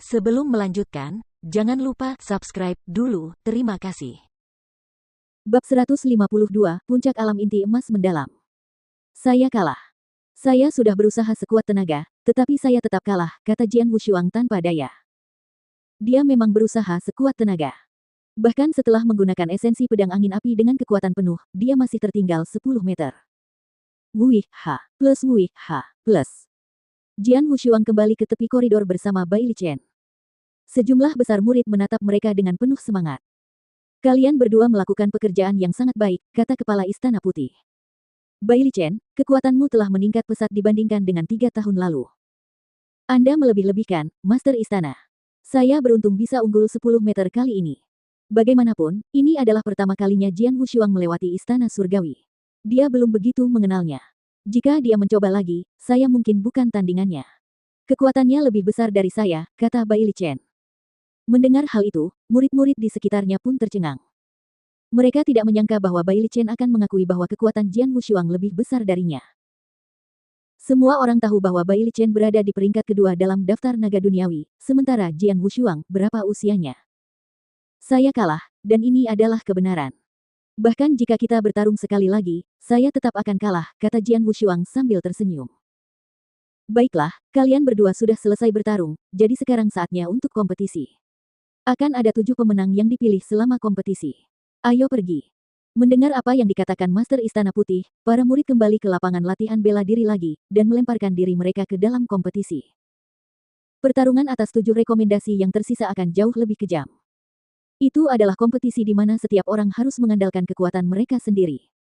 Sebelum melanjutkan, jangan lupa subscribe dulu. Terima kasih. Bab 152, Puncak Alam Inti Emas Mendalam. Saya kalah. Saya sudah berusaha sekuat tenaga, tetapi saya tetap kalah, kata Jian Wushuang tanpa daya. Dia memang berusaha sekuat tenaga. Bahkan setelah menggunakan esensi pedang angin api dengan kekuatan penuh, dia masih tertinggal 10 meter. Wui Ha plus. Jian Wushuang kembali ke tepi koridor bersama Bai Lichen. Sejumlah besar murid menatap mereka dengan penuh semangat. Kalian berdua melakukan pekerjaan yang sangat baik, kata Kepala Istana Putih. Bai Lichen, kekuatanmu telah meningkat pesat dibandingkan dengan 3 tahun lalu. Anda melebih-lebihkan, Master Istana. Saya beruntung bisa unggul 10 meter kali ini. Bagaimanapun, ini adalah pertama kalinya Jian Wushuang melewati Istana Surgawi. Dia belum begitu mengenalnya. Jika dia mencoba lagi, saya mungkin bukan tandingannya. Kekuatannya lebih besar dari saya, kata Bai Lichen. Mendengar hal itu, murid-murid di sekitarnya pun tercengang. Mereka tidak menyangka bahwa Bai Lichen akan mengakui bahwa kekuatan Jian Wushuang lebih besar darinya. Semua orang tahu bahwa Bai Lichen berada di peringkat kedua dalam daftar naga duniawi, sementara Jian Wushuang, berapa usianya? Saya kalah, dan ini adalah kebenaran. Bahkan jika kita bertarung sekali lagi, saya tetap akan kalah, kata Jian Wushuang sambil tersenyum. Baiklah, kalian berdua sudah selesai bertarung, jadi sekarang saatnya untuk kompetisi. Akan ada 7 pemenang yang dipilih selama kompetisi. Ayo pergi. Mendengar apa yang dikatakan Master Istana Putih, para murid kembali ke lapangan latihan bela diri lagi, dan melemparkan diri mereka ke dalam kompetisi. Pertarungan atas 7 rekomendasi yang tersisa akan jauh lebih kejam. Itu adalah kompetisi di mana setiap orang harus mengandalkan kekuatan mereka sendiri.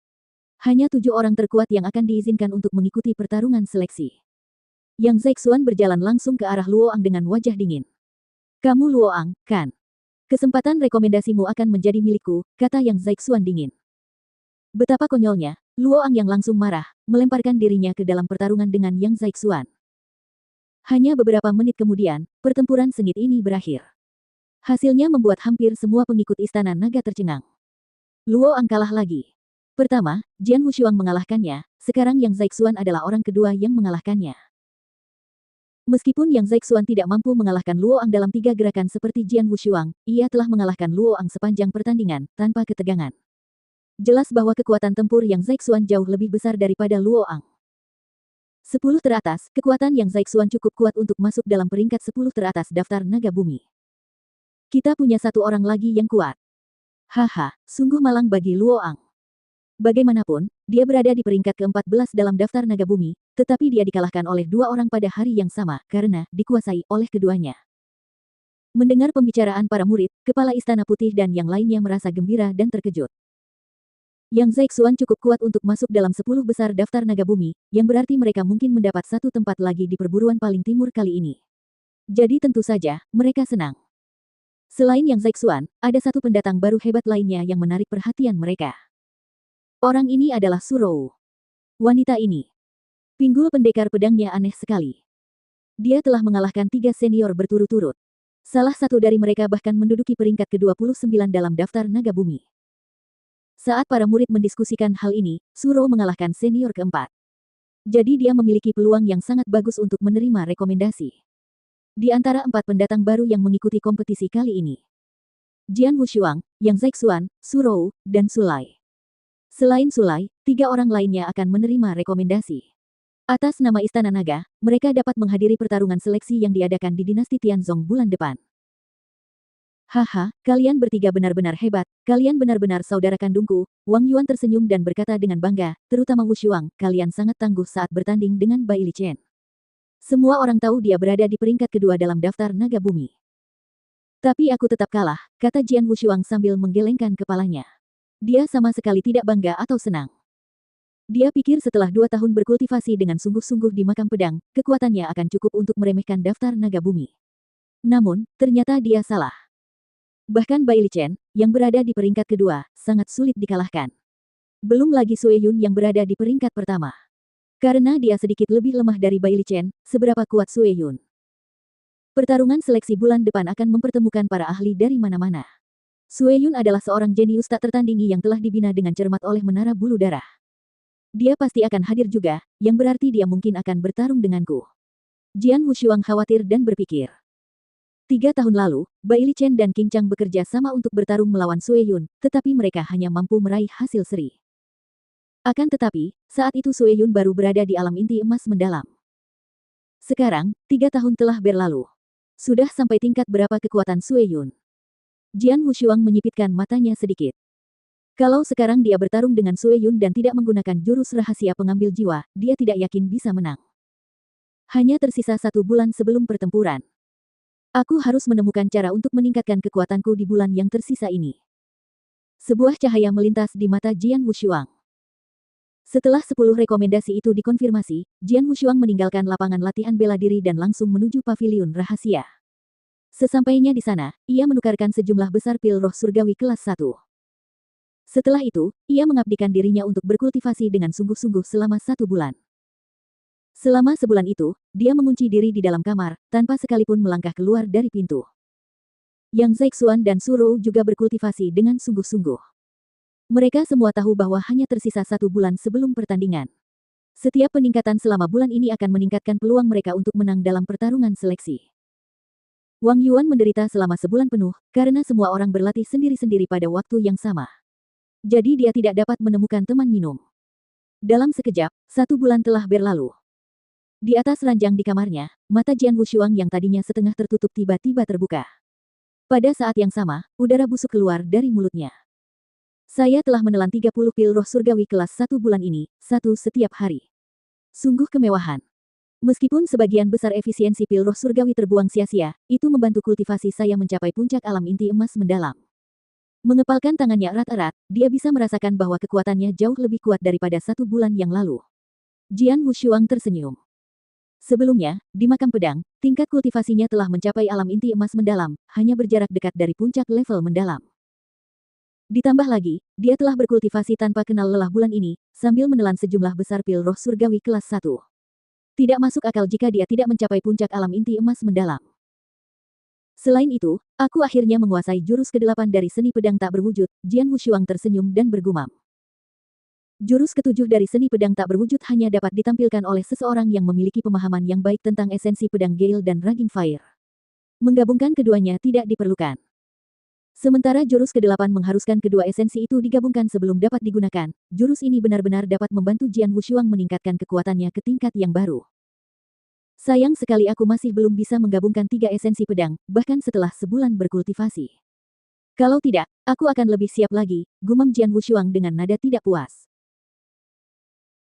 Hanya 7 orang terkuat yang akan diizinkan untuk mengikuti pertarungan seleksi. Yang Zexuan berjalan langsung ke arah Luoang dengan wajah dingin. Kamu Luoang, kan? Kesempatan rekomendasimu akan menjadi milikku, kata Yang Zexuan dingin. Betapa konyolnya, Luoang yang langsung marah, melemparkan dirinya ke dalam pertarungan dengan Yang Zexuan. Hanya beberapa menit kemudian, pertempuran sengit ini berakhir. Hasilnya membuat hampir semua pengikut Istana Naga tercengang. Luoang kalah lagi. Pertama, Jian Wushuang mengalahkannya, sekarang Yang Zexuan adalah orang kedua yang mengalahkannya. Meskipun Yang Zexuan tidak mampu mengalahkan Luoang dalam 3 gerakan seperti Jian Wushuang, ia telah mengalahkan Luoang sepanjang pertandingan, tanpa ketegangan. Jelas bahwa kekuatan tempur Yang Zexuan jauh lebih besar daripada Luoang. 10 teratas, kekuatan Yang Zexuan cukup kuat untuk masuk dalam peringkat 10 teratas daftar naga bumi. Kita punya 1 orang lagi yang kuat. Haha, sungguh malang bagi Luoang. Bagaimanapun, dia berada di peringkat ke-14 dalam daftar naga bumi, tetapi dia dikalahkan oleh 2 orang pada hari yang sama, karena dikuasai oleh keduanya. Mendengar pembicaraan para murid, Kepala Istana Putih dan yang lainnya merasa gembira dan terkejut. Yang Zexuan cukup kuat untuk masuk dalam 10 besar daftar naga bumi, yang berarti mereka mungkin mendapat 1 tempat lagi di perburuan paling timur kali ini. Jadi tentu saja, mereka senang. Selain Yang Zexuan, ada 1 pendatang baru hebat lainnya yang menarik perhatian mereka. Orang ini adalah Surou. Wanita ini. Pinggul pendekar pedangnya aneh sekali. Dia telah mengalahkan 3 senior berturut-turut. Salah satu dari mereka bahkan menduduki peringkat ke-29 dalam daftar naga bumi. Saat para murid mendiskusikan hal ini, Surou mengalahkan senior keempat. Jadi dia memiliki peluang yang sangat bagus untuk menerima rekomendasi. Di antara 4 pendatang baru yang mengikuti kompetisi kali ini. Jian Wushuang, Yang Zexuan, Surou, dan Sulai. Selain Sulai, 3 orang lainnya akan menerima rekomendasi. Atas nama Istana Naga, mereka dapat menghadiri pertarungan seleksi yang diadakan di Dinasti Tianzong bulan depan. Haha, kalian bertiga benar-benar hebat, kalian benar-benar saudara kandungku, Wang Yuan tersenyum dan berkata dengan bangga, terutama Wushuang, kalian sangat tangguh saat bertanding dengan Bai Lichen. Semua orang tahu dia berada di peringkat kedua dalam daftar naga bumi. Tapi aku tetap kalah, kata Jian Wushuang sambil menggelengkan kepalanya. Dia sama sekali tidak bangga atau senang. Dia pikir setelah 2 tahun berkultivasi dengan sungguh-sungguh di makam pedang, kekuatannya akan cukup untuk meremehkan daftar naga bumi. Namun, ternyata dia salah. Bahkan Bai Lichen, yang berada di peringkat kedua, sangat sulit dikalahkan. Belum lagi Sue Yun yang berada di peringkat pertama. Karena dia sedikit lebih lemah dari Bai Lichen, seberapa kuat Sue Yun. Pertarungan seleksi bulan depan akan mempertemukan para ahli dari mana-mana. Sue Yun adalah seorang jenius tak tertandingi yang telah dibina dengan cermat oleh Menara Bulu Darah. Dia pasti akan hadir juga, yang berarti dia mungkin akan bertarung denganku. Jian Wushuang khawatir dan berpikir. 3 tahun lalu, Bai Li Chen dan King Chang bekerja sama untuk bertarung melawan Sue Yun, tetapi mereka hanya mampu meraih hasil seri. Akan tetapi, saat itu Sue Yun baru berada di alam inti emas mendalam. Sekarang, 3 tahun telah berlalu. Sudah sampai tingkat berapa kekuatan Sue Yun? Jian Wushuang menyipitkan matanya sedikit. Kalau sekarang dia bertarung dengan Sue Yun dan tidak menggunakan jurus rahasia pengambil jiwa, dia tidak yakin bisa menang. Hanya tersisa 1 bulan sebelum pertempuran. Aku harus menemukan cara untuk meningkatkan kekuatanku di bulan yang tersisa ini. Sebuah cahaya melintas di mata Jian Wushuang. Setelah 10 rekomendasi itu dikonfirmasi, Jian Wushuang meninggalkan lapangan latihan bela diri dan langsung menuju paviliun rahasia. Sesampainya di sana, ia menukarkan sejumlah besar pil roh surgawi kelas 1. Setelah itu, ia mengabdikan dirinya untuk berkultivasi dengan sungguh-sungguh selama 1 bulan. Selama sebulan itu, dia mengunci diri di dalam kamar, tanpa sekalipun melangkah keluar dari pintu. Yang Zexuan dan Suro juga berkultivasi dengan sungguh-sungguh. Mereka semua tahu bahwa hanya tersisa 1 bulan sebelum pertandingan. Setiap peningkatan selama bulan ini akan meningkatkan peluang mereka untuk menang dalam pertarungan seleksi. Wang Yuan menderita selama sebulan penuh, karena semua orang berlatih sendiri-sendiri pada waktu yang sama. Jadi dia tidak dapat menemukan teman minum. Dalam sekejap, 1 bulan telah berlalu. Di atas ranjang di kamarnya, mata Jian Wushuang yang tadinya setengah tertutup tiba-tiba terbuka. Pada saat yang sama, udara busuk keluar dari mulutnya. Saya telah menelan 30 pil roh surgawi kelas 1 bulan ini, 1 setiap hari. Sungguh kemewahan. Meskipun sebagian besar efisiensi pil roh surgawi terbuang sia-sia, itu membantu kultivasi saya mencapai puncak alam inti emas mendalam. Mengepalkan tangannya erat-erat, dia bisa merasakan bahwa kekuatannya jauh lebih kuat daripada 1 bulan yang lalu. Jian Wushuang tersenyum. Sebelumnya, di makam pedang, tingkat kultivasinya telah mencapai alam inti emas mendalam, hanya berjarak dekat dari puncak level mendalam. Ditambah lagi, dia telah berkultivasi tanpa kenal lelah bulan ini, sambil menelan sejumlah besar pil roh surgawi kelas 1. Tidak masuk akal jika dia tidak mencapai puncak alam inti emas mendalam. Selain itu, aku akhirnya menguasai jurus ke-8 dari seni pedang tak berwujud, Jian Wushuang tersenyum dan bergumam. Jurus ke-7 dari seni pedang tak berwujud hanya dapat ditampilkan oleh seseorang yang memiliki pemahaman yang baik tentang esensi pedang Gale dan Raging Fire. Menggabungkan keduanya tidak diperlukan. Sementara jurus ke-8 mengharuskan kedua esensi itu digabungkan sebelum dapat digunakan, jurus ini benar-benar dapat membantu Jian Wushuang meningkatkan kekuatannya ke tingkat yang baru. Sayang sekali aku masih belum bisa menggabungkan 3 esensi pedang, bahkan setelah sebulan berkultivasi. Kalau tidak, aku akan lebih siap lagi, gumam Jian Wushuang dengan nada tidak puas.